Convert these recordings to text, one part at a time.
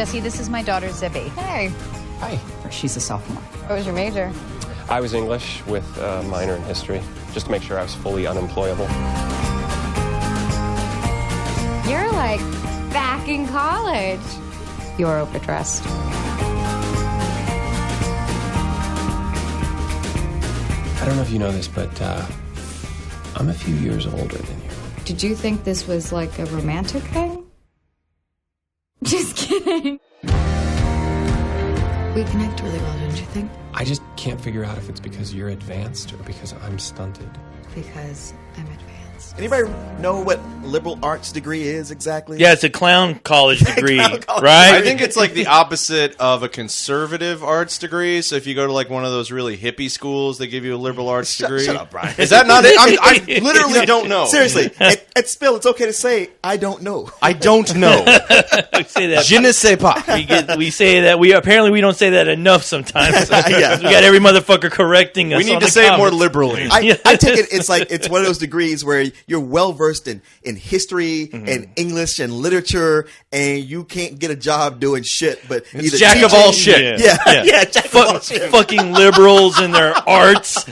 Jesse, this is my daughter, Zibby. Hey. Hi. She's a sophomore. What was your major? I was English with a minor in history, just to make sure I was fully unemployable. You're like back in college. You're overdressed. I don't know if you know this, but I'm a few years older than you. Did you think this was like a romantic thing? Just kidding. We connect really well, don't you think? I just can't figure out if it's because you're advanced or because I'm stunted. Because I'm advanced. Anybody know what liberal arts degree is exactly? Yeah, it's a clown college degree, Clown college. right? I think it's like the opposite of a conservative arts degree. So if you go to like one of those really hippie schools, they give you a liberal arts degree. Shut up, Brian. Is that not it? I literally don't know. Seriously, at Spill, it's okay to say, I don't know. I don't know. We say that. Je ne sais pas. We say that. We don't say that enough sometimes. Yeah. We got every motherfucker correcting us. We need on to the say it more comments. liberally. I take it, it's one of those degrees where you're well versed in history and English and literature, and you can't get a job doing shit, but either jack of teaching- all shit. Yeah, jack of all shit. Fucking liberals and their arts.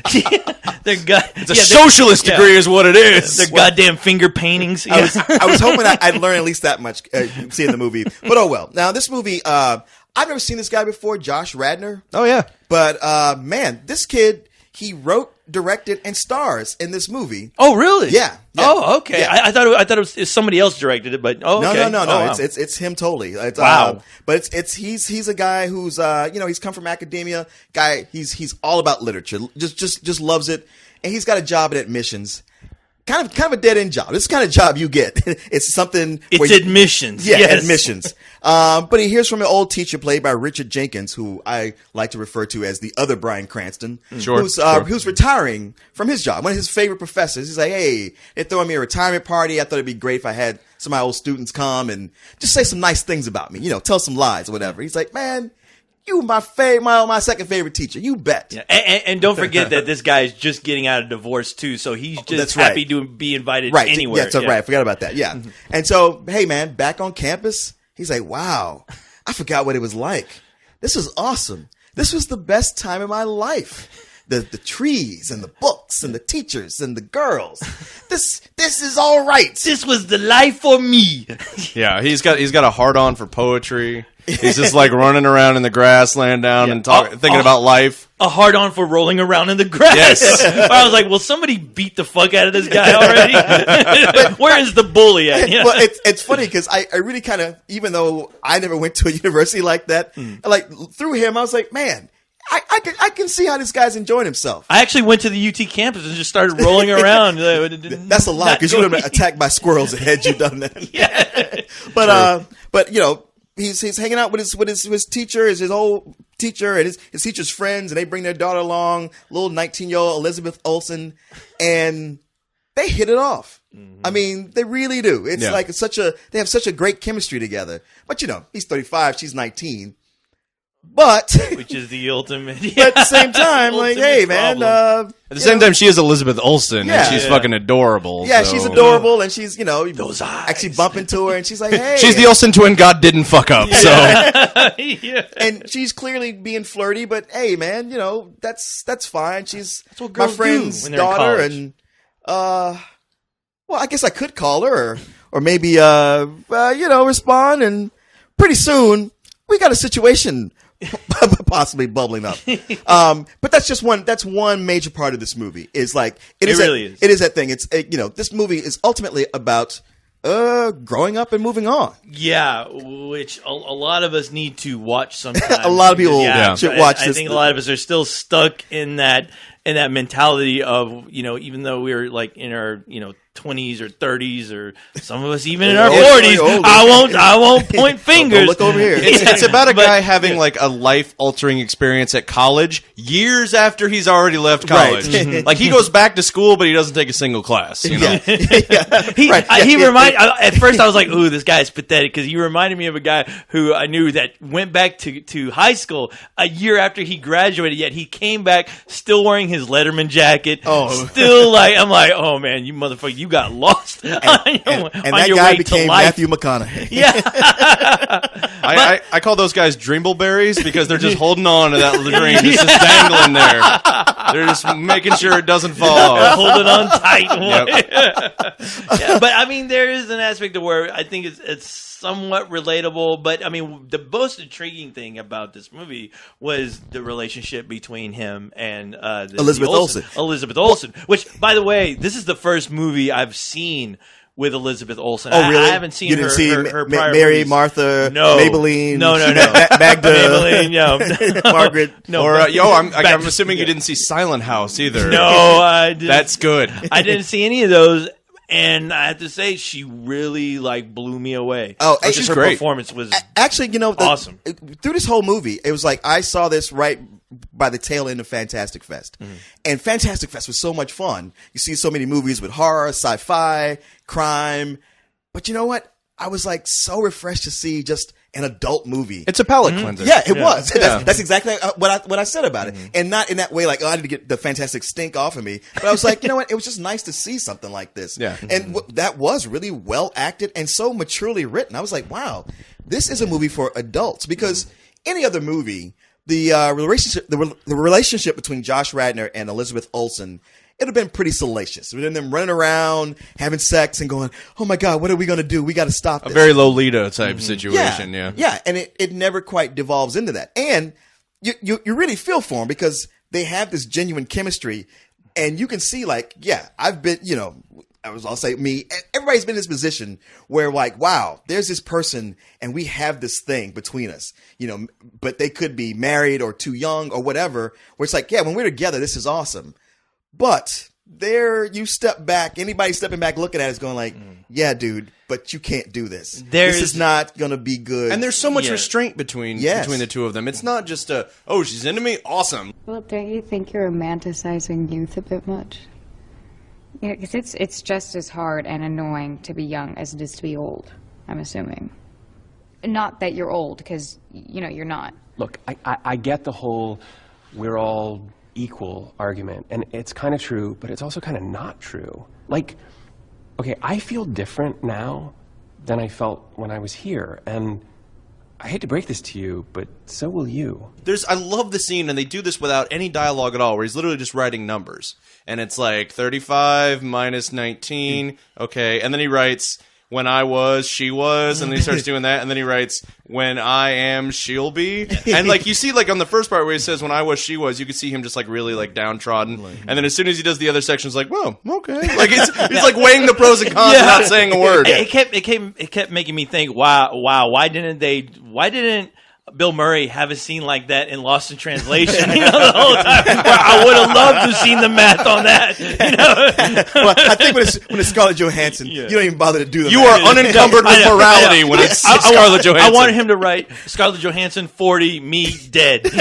It's a socialist degree is what it is. Their goddamn finger paintings. I was hoping I'd learn at least that much seeing the movie, but oh well. Now this movie, I've never seen this guy before, Josh Radnor. Oh, yeah. But man, this kid, he wrote, directed, and stars in this movie. Oh, really? Yeah. Oh, okay. Yeah. I thought it was somebody else directed it, but okay. No. Oh, wow. It's him totally. It's, Wow. But he's a guy who's he's come from academia. He's all about literature. Just loves it, and he's got a job at admissions. Kind of a dead end job. This kind of job you get. It's something. It's admissions. Yeah, yes. admissions. But he hears from an old teacher played by Richard Jenkins, who I like to refer to as the other Bryan Cranston, who's retiring from his job. One of his favorite professors. He's like, hey, they're throwing me a retirement party. I thought it'd be great if I had some of my old students come and just say some nice things about me. Tell some lies or whatever. He's like, man, you my second favorite teacher. You bet. Yeah. And don't forget that this guy is just getting out of divorce too, so he's just happy to be invited anywhere. Yeah, that's right. I forgot about that. Yeah. And so, hey man, back on campus, he's like, wow, I forgot what it was like. This was awesome. This was the best time of my life. The trees and the books and the teachers and the girls. This is all right. This was the life for me. Yeah, he's got a hard on for poetry. He's just like running around in the grass, laying down and thinking about life. A hard on for rolling around in the grass. Yes. I was like, will somebody beat the fuck out of this guy already? Where is the bully at? Yeah. Well, it's funny because I really kind of, even though I never went to a university like that, like through him, I was like, man, I can see how this guy's enjoying himself. I actually went to the UT campus and just started rolling around. That's a lie because you would have been attacked by squirrels had you done that. Yeah. But he's hanging out with his teacher, his old teacher, and his teacher's friends, and they bring their daughter along, little 19-year-old Elizabeth Olsen, and they hit it off. Mm-hmm. I mean, they really do. It's like they have such a great chemistry together. But he's 35, she's 19. But which is the ultimate. But at the same time, like, hey, man. At the same time, she is Elizabeth Olsen, and she's fucking adorable. Yeah, so. she's adorable, and she's those eyes. actually bumping to her, and she's like, hey. She's the Olsen twin God didn't fuck up. So, Yeah. and she's clearly being flirty, but hey, man, that's fine. She's what my girls friend's do when they're in daughter, college. and well, I guess I could call her, or maybe respond, and pretty soon we got a situation possibly bubbling up. But that's just one major part of this movie is like, it really is. It is that thing. It's, this movie is ultimately about, growing up and moving on. Yeah, which a lot of us need to watch sometime. A lot of people should watch I this. think a lot of us are still stuck in that mentality of, even though we're like in our, 20s or 30s, or some of us even in our 40s. I won't point fingers. Don't look over here. it's about a guy having like a life-altering experience at college years after he's already left college. Right. Like he goes back to school, but he doesn't take a single class. You know? At first I was like, ooh, this guy's pathetic, because he reminded me of a guy who I knew that went back to high school a year after he graduated, yet he came back still wearing wearing his Letterman jacket. Oh. Still like, I'm like, oh man, you motherfucker, you got lost on And that your guy way became to life. Matthew McConaughey. Yeah. I call those guys dreambleberries because they're just holding on to that dream. It's just dangling there. They're just making sure it doesn't fall off. Holding on tight. Yep. Yeah, but I mean, there is an aspect of where I think it's somewhat relatable. But I mean, the most intriguing thing about this movie was the relationship between him and Elizabeth Olsen. Elizabeth Olsen, which, by the way, this is the first movie I've seen with Elizabeth Olsen. Oh, really? I haven't seen you didn't see her prior Mary, movies. Martha, No. Maybelline, No. Magda, Maybelline, no. Margaret. No, Or but- I'm assuming you didn't see Silent House either. No, I didn't. That's good. I didn't see any of those, and I have to say, she really like blew me away. Oh, Just she's her great. performance was Actually, awesome. Through this whole movie, it was like I saw this right by the tail end of Fantastic Fest. And Fantastic Fest was so much fun. You see so many movies with horror, sci-fi, crime. But you know what? I was like so refreshed to see just an adult movie. It's a palate cleanser. Yeah, it was. Yeah. That's exactly what I said about it. And not in that way, like, oh, I need to get the fantastic stink off of me. But I was like, you know what? It was just nice to see something like this. Yeah. And that was really well acted and so maturely written. I was like, wow, this is a movie for adults. Because any other movie, the relationship between Josh Radnor and Elizabeth Olsen, it would have been pretty salacious. With them running around, having sex, and going, oh my God, what are we going to do? We got to stop this. A very Lolita type situation, yeah. Yeah, and it never quite devolves into that. And you really feel for them because they have this genuine chemistry, and you can see, like, yeah, I've been, I'll say me, everybody's been in this position where, like, wow, there's this person and we have this thing between us, but they could be married or too young or whatever, where it's like, yeah, when we're together, this is awesome. But there you step back, anybody stepping back looking at it is going like, yeah, dude, but you can't do this. This is not going to be good. And there's so much Yeah. restraint between the two of them. It's not just oh, she's into me, awesome. Well, don't you think you're romanticizing youth a bit much? Yeah, because it's just as hard and annoying to be young as it is to be old, I'm assuming. Not that you're old, because, you're not. Look, I get the whole we're all equal argument, and it's kind of true, but it's also kind of not true. Like, okay, I feel different now than I felt when I was here, and I hate to break this to you, but so will you. I love the scene, and they do this without any dialogue at all, where he's literally just writing numbers. And it's like 35 minus 19, okay, and then he writes when I was, she was, and then he starts doing that, and then he writes when I am, she'll be. And like you see, like on the first part where he says when I was, she was, you can see him just like really like downtrodden. And then as soon as he does the other sections, like, whoa, okay, like he's like weighing the pros and cons without saying a word. It kept making me think, wow, why didn't Bill Murray have a scene like that in Lost in Translation, the whole time. Where I would have loved to have seen the math on that, Well, I think when it's Scarlett Johansson, you don't even bother to do the You math. are unencumbered with morality when it's Scarlett Johansson. I wanted him to write Scarlett Johansson 40, me dead. But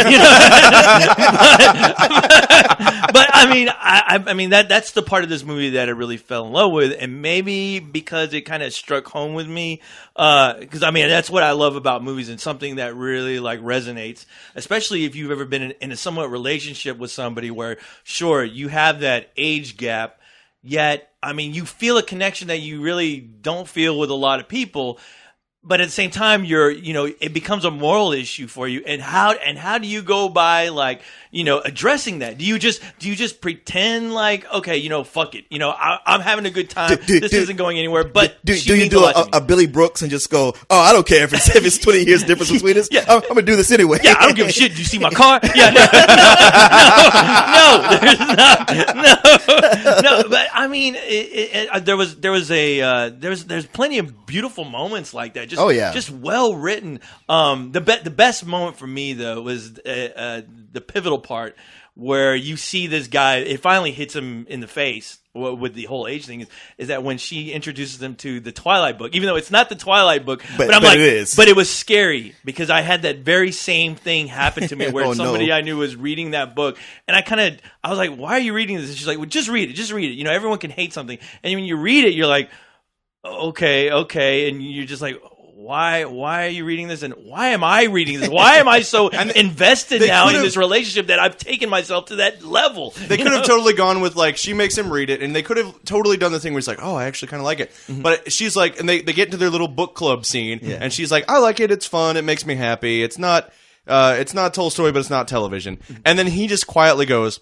I mean that's the part of this movie that I really fell in love with, and maybe because it kind of struck home with me. Because I mean that's what I love about movies, and something that really like resonates, especially if you've ever been in a somewhat relationship with somebody where, sure, you have that age gap, yet I mean you feel a connection that you really don't feel with a lot of people. But at the same time, it becomes a moral issue for you. And how do you go by addressing that? Do you just pretend like, okay, fuck it, I'm having a good time. This isn't going anywhere. But do you do a Billy Brooks and just go, oh, I don't care if it's 20 years difference between us. Yeah. I'm gonna do this anyway. Yeah, I don't give a shit. Do you see my car? Yeah, no. But I mean, there's plenty of beautiful moments like that. Just well written. The best moment for me though was the pivotal part where you see this guy. It finally hits him in the face with the whole age thing. Is that when she introduces him to the Twilight book, even though it's not the Twilight book, but I'm like, it is. But it was scary because I had that very same thing happen to me where Oh, somebody no. I knew was reading that book, and I was like, why are you reading this? And she's like, well, just read it. Everyone can hate something, and when you read it, you're like, okay, and you're just like, why are you reading this, and why am I reading this? Why am I so invested now in this relationship that I've taken myself to that level? They could have totally gone with like she makes him read it, and they could have totally done the thing where he's like, oh, I actually kind of like it. But she's like, and they get into their little book club scene, and she's like, I like it. It's fun. It makes me happy. It's not Tolstoy, but it's not television. And then he just quietly goes,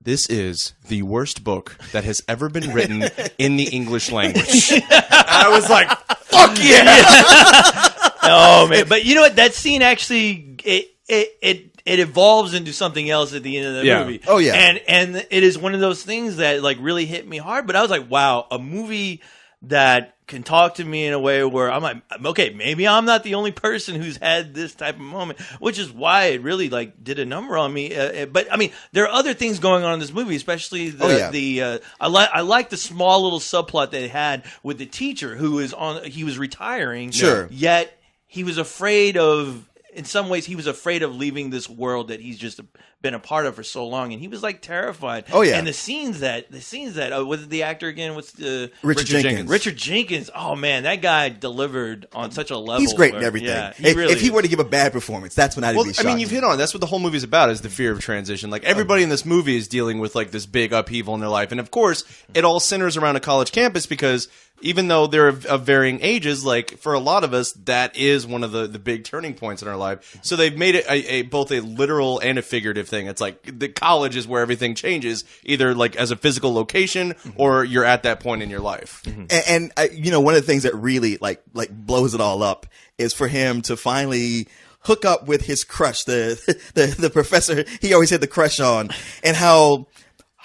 this is the worst book that has ever been written in the English language. I was like, fuck yeah! Oh man! But you know what? That scene actually it evolves into something else at the end of the movie. Oh yeah. And it is one of those things that like really hit me hard. But I was like, wow, a movie that can talk to me in a way where I'm like, okay, maybe I'm not the only person who's had this type of moment, which is why it really like did a number on me. But I mean, there are other things going on in this movie, especially I like the small little subplot they had with the teacher who he was retiring, yet he was afraid of. In some ways, he was afraid of leaving this world that he's just been a part of for so long, and he was like terrified. Oh yeah, and the scenes that was the actor again? What's the Richard Jenkins? Richard Jenkins. Oh man, that guy delivered on such a level. He's great in everything. Yeah, if he were to give a bad performance, that's when I'd be shocked. I mean, you've hit on it. That's what the whole movie's about: is the fear of transition. Like everybody in this movie is dealing with like this big upheaval in their life, and of course, it all centers around a college campus because. Even though they're of varying ages, like for a lot of us, that is one of the big turning points in our life. So they've made it both a literal and a figurative thing. It's like the college is where everything changes, either like as a physical location or you're at that point in your life. And you know, one of the things that really like blows it all up is for him to finally hook up with his crush, the professor he always had the crush on, and how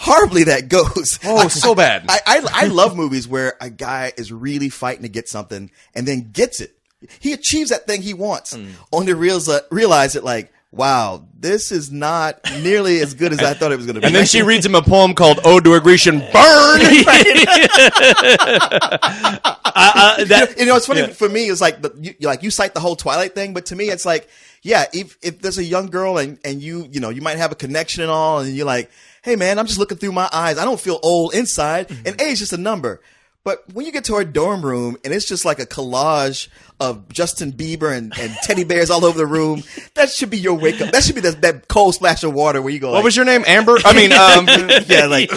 horribly that goes. Oh, so bad. I love movies where a guy is really fighting to get something and then gets it. He achieves that thing he wants, only to realize it like, wow, this is not nearly as good as I thought it was going to be. And then she reads him a poem called Ode to a Grecian Burn. You know, it's funny for me. It's like you cite the whole Twilight thing, but to me, it's like, yeah, if there's a young girl and you might have a connection and all, and you're like, hey man, I'm just looking through my eyes. I don't feel old inside, and age is just a number. But when you get to our dorm room and it's just like a collage of Justin Bieber and teddy bears all over the room, that should be your wake up. That should be that cold splash of water where you go. What was your name? Amber? I mean, yeah, like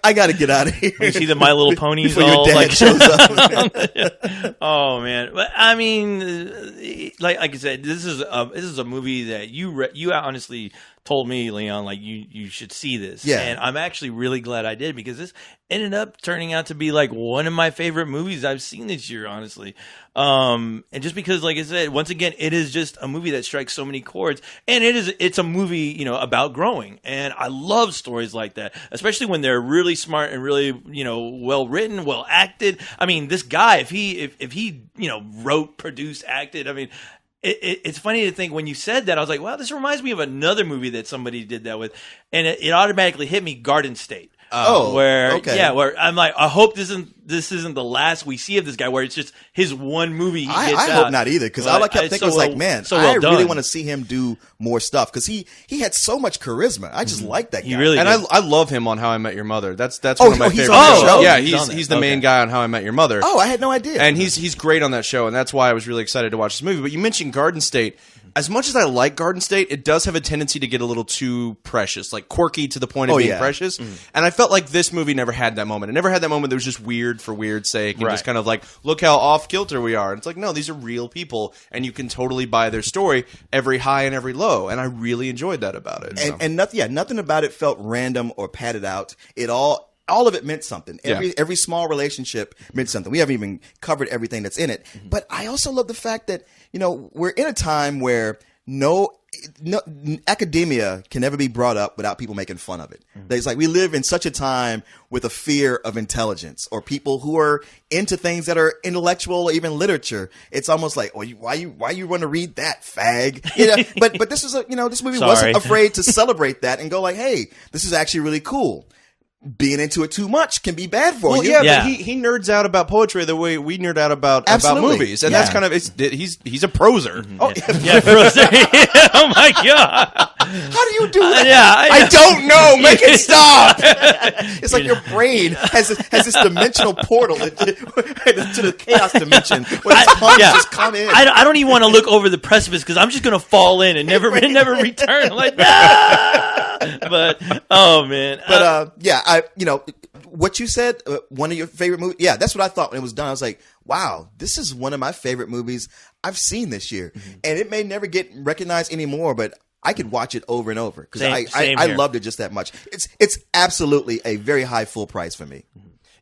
I got to get out of here. You see the My Little Ponies before all your dad like shows up. Oh man, but I mean, like I said, this is a movie that you honestly told me, Leon, like you should see this. Yeah. And I'm actually really glad I did because this ended up turning out to be like one of my favorite movies I've seen this year, honestly. And just because, like I said, once again, it is just a movie that strikes so many chords, and it's a movie, you know, about growing. And I love stories like that, especially when they're really smart and really, you know, well written, well acted. I mean, this guy, if he, you know, wrote, produced, acted, I mean, it's funny to think when you said that, I was like, wow, this reminds me of another movie that somebody did that with. And it automatically hit me, Garden State. Where I'm like, I hope this isn't the last we see of this guy, where it's just his one movie he gets I hope not either, because all I kept thinking was like, man, I really want to see him do more stuff, because he had so much charisma. I just like that guy. He really and did. I love him on How I Met Your Mother. That's one of my favorite shows. Yeah, he's the main guy on How I Met Your Mother. Oh, I had no idea. And he's great on that show, and that's why I was really excited to watch this movie. But you mentioned Garden State. As much as I like Garden State, it does have a tendency to get a little too precious, like quirky to the point of being precious. And I felt like this movie never had that moment. It never had that moment that was just weird for weird's sake and just kind of like, look how off kilter we are. And it's like, no, these are real people, and you can totally buy their story, every high and every low. And I really enjoyed that about it. And nothing about it felt random or padded out. All of it meant something. Every small relationship meant something. We haven't even covered everything that's in it. But I also love the fact that, you know, we're in a time where no academia can never be brought up without people making fun of it. It's like we live in such a time with a fear of intelligence, or people who are into things that are intellectual or even literature. It's almost like, why you want to read that, fag? You know, but this is this movie wasn't afraid to celebrate that and go like, hey, this is actually really cool. Being into it too much can be bad for you. Yeah, but he nerds out about poetry the way we nerd out about movies, and that's kind of he's a proser. Yeah, proser. Oh my god. How do you do that? Yeah, I don't know. Make it stop. It's like your brain has this dimensional portal to the chaos dimension where the puns just come in. I don't even want to look over the precipice because I'm just going to fall in and never return. I'm like, but oh man. But what you said, one of your favorite movies. Yeah, that's what I thought when it was done. I was like, wow, this is one of my favorite movies I've seen this year, and it may never get recognized anymore, but I could watch it over and over because I loved it just that much. It's absolutely a very high full price for me.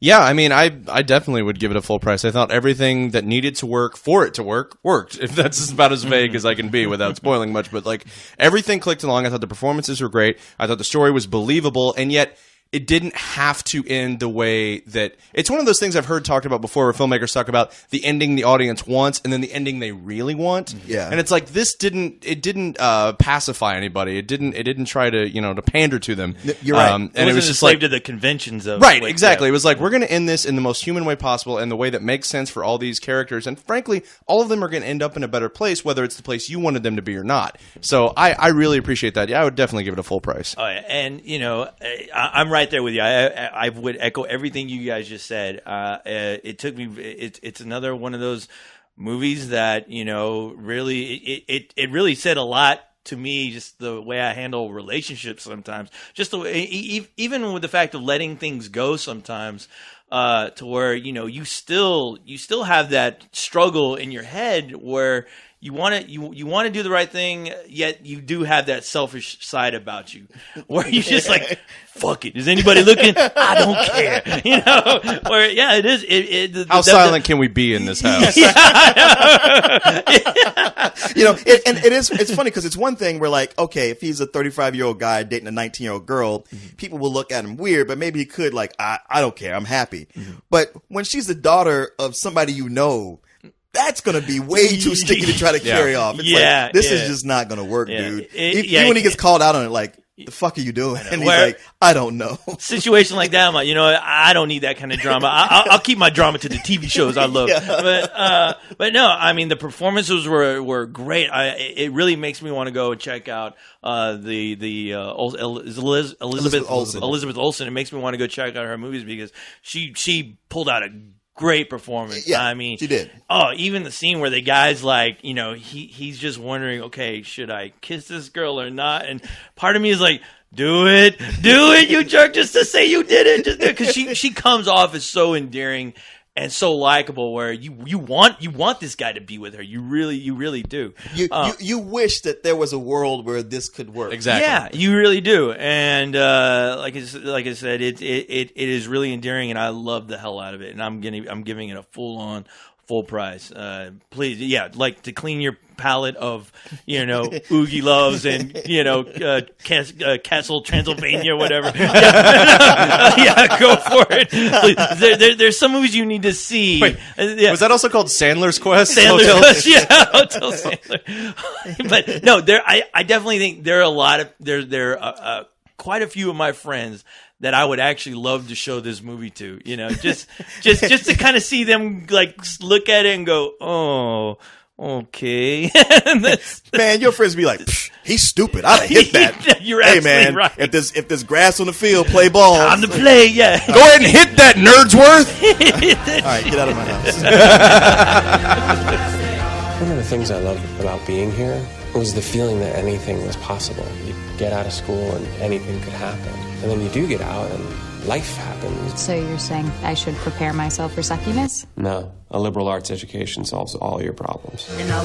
Yeah, I mean, I definitely would give it a full price. I thought everything that needed to work for it to work worked. If that's about as vague as I can be without spoiling much, but like everything clicked along. I thought the performances were great. I thought the story was believable, and yet it didn't have to end the way that it's one of those things I've heard talked about before where filmmakers talk about the ending the audience wants and then the ending they really want. Yeah. And it's like this didn't pacify anybody. It didn't try to, to pander to them. You're right. And it was just slave to the conventions of right, exactly. It was like we're going to end this in the most human way possible and the way that makes sense for all these characters. And frankly, all of them are going to end up in a better place, whether it's the place you wanted them to be or not. So I really appreciate that. Yeah, I would definitely give it a full price. Oh, yeah. And I'm right there with you. I would echo everything you guys just said. It took me. It's another one of those movies that really it really said a lot to me. Just the way I handle relationships sometimes. Just the way, even with the fact of letting things go sometimes. To where you still have that struggle in your head where you want to do the right thing, yet you do have that selfish side about you, where you just like, fuck it. Is anybody looking? I don't care. Where it is. How silent can we be in this house? It's funny because it's one thing where like, okay, if he's a 35-year-old guy dating a 19-year-old girl, people will look at him weird, but maybe he could like, I don't care. I'm happy. But when she's the daughter of somebody that's going to be way too sticky to try to carry off. It's like, this is just not going to work, dude. Even when he gets called out on it, like, the fuck are you doing? And he's like, I don't know. Situation like that, I'm like, I don't need that kind of drama. I'll keep my drama to the TV shows I love. But no, I mean, the performances were great. It really makes me want to go and check out Elizabeth Olsen. It makes me want to go check out her movies because she pulled out a great performance. Yeah, I mean, she did. Oh, even the scene where the guy's like, he's just wondering, okay, should I kiss this girl or not? And part of me is like, do it, you jerk, just to say you did it, just because she comes off as so endearing and so likable, where you want this guy to be with her. You really do. You wish that there was a world where this could work. Exactly. Yeah, you really do. And like I said, it is really endearing, and I love the hell out of it. And I'm giving it a full price. Please, like to clean your palette of Oogie Loves and Castle Transylvania, whatever. Go for it. Please. There's some movies you need to see. Wait, was that also called Sandler's Quest? Quest, Hotel Sandler. But no, I definitely think there are quite a few of my friends that I would actually love to show this movie to, just to kind of see them like look at it and go, oh, okay. Man, your friends be like, he's stupid. I'd hit that. You're absolutely right. If there's grass on the field, play ball. Time to play, yeah. Go ahead and hit that, Nerdsworth. All right, get out of my house. One of the things I loved about being here was the feeling that anything was possible. You get out of school and anything could happen. And then you do get out and life happens. So you're saying I should prepare myself for suckiness? No, a liberal arts education solves all your problems. In a